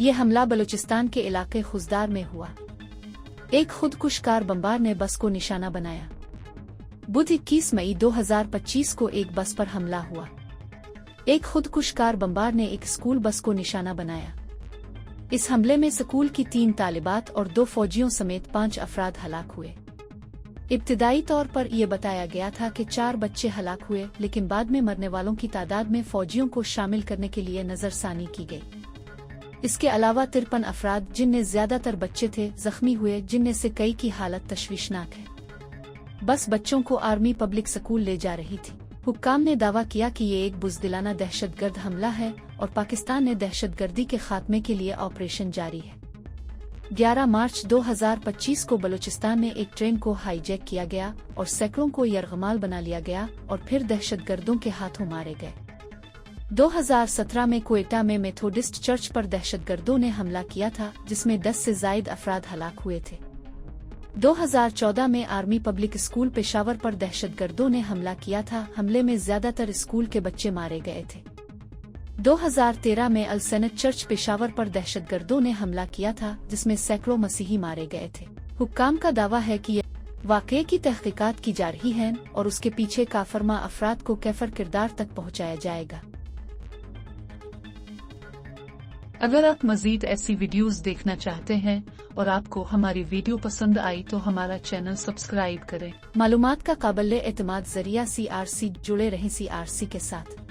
ये हमला बलूचिस्तान के इलाके खुजदार में हुआ। एक खुदकुश कार बमबार ने बस को निशाना बनाया। बुध 21 मई 2025 को एक बस पर हमला हुआ। एक खुदकुश कार बमबार ने एक स्कूल बस को निशाना बनाया। इस हमले में स्कूल की 3 तालिबात और 2 फौजियों समेत 5 अफराद हलाक हुए। इब्तिदाई तौर पर यह बताया गया था कि 4 बच्चे हलाक हुए, लेकिन बाद में मरने वालों की तादाद में फौजियों को शामिल करने के लिए नजरसानी की गई। इसके अलावा 53 अफराद, जिनमें ज्यादातर बच्चे थे, जख्मी हुए, जिनमें से कई की हालत तशवीशनाक है। बस बच्चों को आर्मी पब्लिक स्कूल ले जा रही थी। हुक्काम ने दावा किया कि ये एक बुज़दिलाना दहशतगर्द हमला है और पाकिस्तान ने दहशतगर्दी के खात्मे के लिए ऑपरेशन जारी है। 11 मार्च 2025 को बलूचिस्तान में एक ट्रेन को हाईजैक किया गया और सैकड़ों को यरगमाल बना लिया गया और फिर दहशतगर्दों के हाथों मारे गए। 2017 में क्वेटा में मेथोडिस्ट चर्च पर दहशतगर्दों ने हमला किया था, जिसमें 10 से जायद अफराद हलाक हुए थे। 2014 में आर्मी पब्लिक स्कूल पेशावर पर दहशतगर्दों ने हमला किया था। हमले में ज्यादातर स्कूल के बच्चे मारे गए थे। 2013 में अल सेनेट चर्च पेशावर पर दहशतगर्दों ने हमला किया था, जिसमें सैकड़ों मसीही मारे गए थे। हुक्काम का दावा है कि वाक़ये की तहकीकात की जा रही है और उसके पीछे काफरमा अफराद को कैफर किरदार तक पहुंचाया जाएगा। अगर आप मजीद ऐसी वीडियोस देखना चाहते हैं और आपको हमारी वीडियो पसंद आई तो हमारा चैनल सब्सक्राइब करें। मालूमात का काबिल एतमाद जरिया CRC जुड़े रहें CRC के साथ।